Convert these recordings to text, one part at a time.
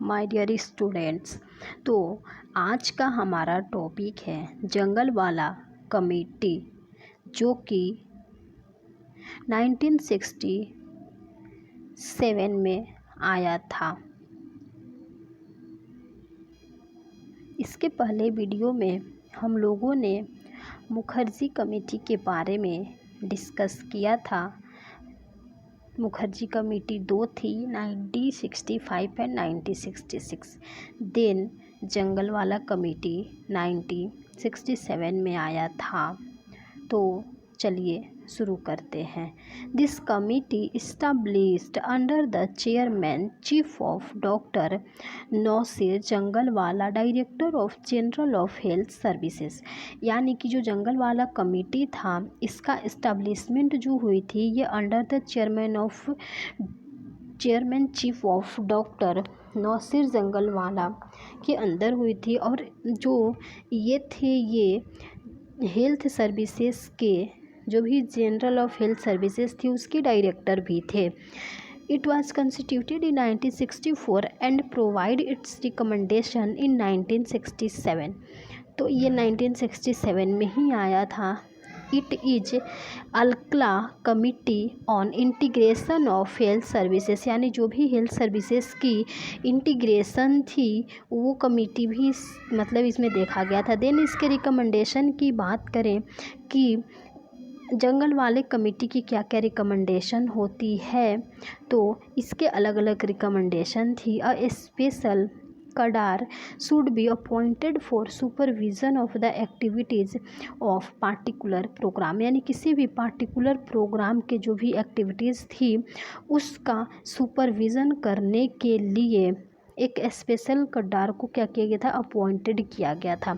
My dear students. तो आज का हमारा टॉपिक है जंगल वाला कमेटी, जो कि 1967 में आया था। इसके पहले वीडियो में हम लोगों ने मुखर्जी कमेटी के बारे में डिस्कस किया था। मुखर्जी कमेटी दो थी, 1965 एंड 1966। देन जंगल वाला कमेटी 1967 में आया था। तो चलिए शुरू करते हैं। This committee established under the chairman chief of doctor Nausir Jungalwalla, director of general of health services. यानी कि जो जंगल वाला कमेटी था, इसका इस्टेब्लिशमेंट जो हुई थी ये under the chairman chief of doctor Nausir Jungalwalla के अंदर हुई थी। और जो ये थे, ये हेल्थ सर्विसेज के, जो भी जनरल ऑफ हेल्थ सर्विसेज थी, उसके डायरेक्टर भी थे। It was constituted in 1964 and provide its recommendation in 1967। तो ये 1967 में ही आया था। It is Alkala committee on integration of health services, यानी जो भी हेल्थ सर्विसेज की इंटीग्रेशन थी वो कमिटी भी मतलब इसमें देखा गया था। देन इसके रिकमेंडेशन की बात करें कि जंगल वाले कमेटी की क्या क्या रिकमेंडेशन होती है, तो इसके अलग अलग रिकमेंडेशन थी। A special cadre should be appointed for supervision of the activities of particular programme, यानी किसी भी पार्टिकुलर प्रोग्राम के जो भी एक्टिविटीज़ थी उसका सुपरविज़न करने के लिए एक स्पेशल कडार को क्या किया गया था, अपॉइंटेड किया गया था।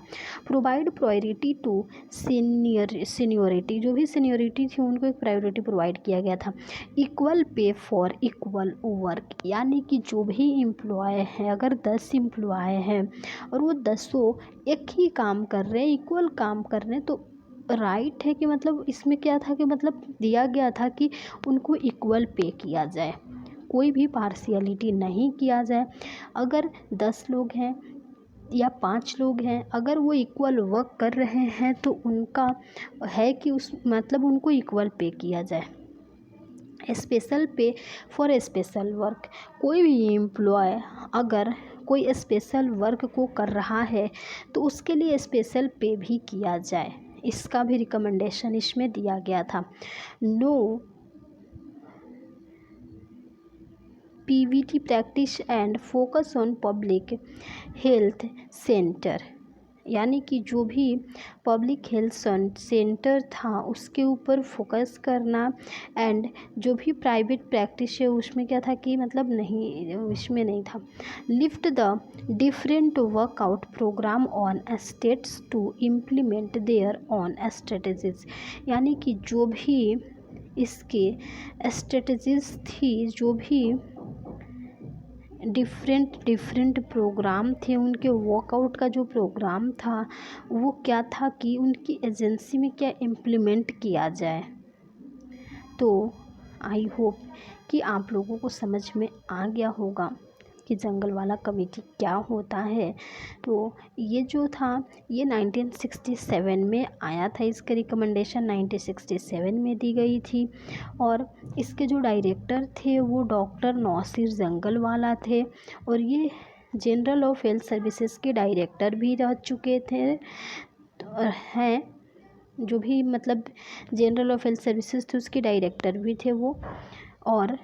प्रोवाइड प्रायोरिटी टू सीनियोरिटी, जो भी सीनियोरिटी थी उनको एक प्रायोरिटी प्रोवाइड किया गया था। Equal pay for equal work, यानी कि जो भी एम्प्लॉय हैं, अगर 10 एम्प्लॉय हैं और वो 10 एक ही काम कर रहे हैं, इक्वल काम कर रहे हैं, तो राइट है कि मतलब इसमें क्या था कि मतलब दिया गया था कि उनको इक्वल पे किया जाए, कोई भी पार्शियलिटी नहीं किया जाए। अगर 10 लोग हैं या 5 लोग हैं, अगर वो इक्वल वर्क कर रहे हैं तो उनका है कि उस मतलब उनको इक्वल पे किया जाए। स्पेशल पे फॉर स्पेशल वर्क, कोई भी एम्प्लॉय अगर कोई स्पेशल वर्क को कर रहा है तो उसके लिए स्पेशल पे भी किया जाए, इसका भी रिकमेंडेशन इसमें दिया गया था। No PVT practice and focus on public health center, यानी कि जो भी पब्लिक हेल्थ सेंटर था उसके ऊपर फोकस करना। एंड जो भी प्राइवेट प्रैक्टिस है उसमें क्या था कि मतलब नहीं, इसमें नहीं था। Lift the different workout program on states to implement their on strategies, यानी कि जो भी इसके स्ट्रेटजीज थी, जो भी डिफरेंट प्रोग्राम थे, उनके वर्कआउट का जो प्रोग्राम था वो क्या था कि उनकी एजेंसी में क्या इम्प्लीमेंट किया जाए। तो आई होप कि आप लोगों को समझ में आ गया होगा कि जंगल वाला कमेटी क्या होता है। तो ये जो था ये 1967 में आया था, इसके रिकमेंडेशन 1967 में दी गई थी। और इसके जो डायरेक्टर थे वो डॉक्टर नौसिर जंगलवाला थे, और ये जनरल ऑफ हेल्थ सर्विसेज के डायरेक्टर भी रह चुके थे। तो हैं जो भी मतलब जनरल ऑफ हेल्थ सर्विसेज थे उसके डायरेक्टर भी थे वो। और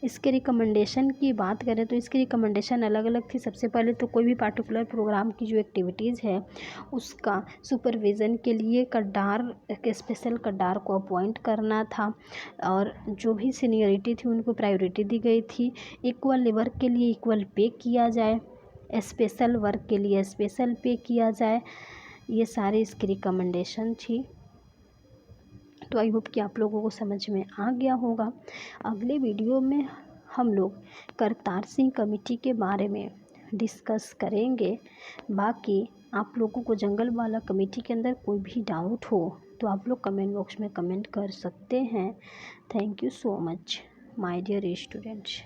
इसके रिकमेंडेशन की बात करें तो इसकी रिकमेंडेशन अलग अलग थी। सबसे पहले तो कोई भी पार्टिकुलर प्रोग्राम की जो एक्टिविटीज़ है उसका सुपरविज़न के लिए कडार, एक स्पेशल कडार को अपॉइंट करना था। और जो भी सीनियरिटी थी उनको प्रायोरिटी दी गई थी। इक्वल वर्क के लिए इक्वल पे किया जाए, स्पेशल वर्क के लिए स्पेशल पे किया जाए, ये सारी इसकी रिकमेंडेशन थी। तो आई होप कि आप लोगों को समझ में आ गया होगा। अगले वीडियो में हम लोग करतार सिंह कमेटी के बारे में डिस्कस करेंगे। बाकी आप लोगों को जंगल वाला कमेटी के अंदर कोई भी डाउट हो तो आप लोग कमेंट बॉक्स में कमेंट कर सकते हैं। Thank you so much my dear students.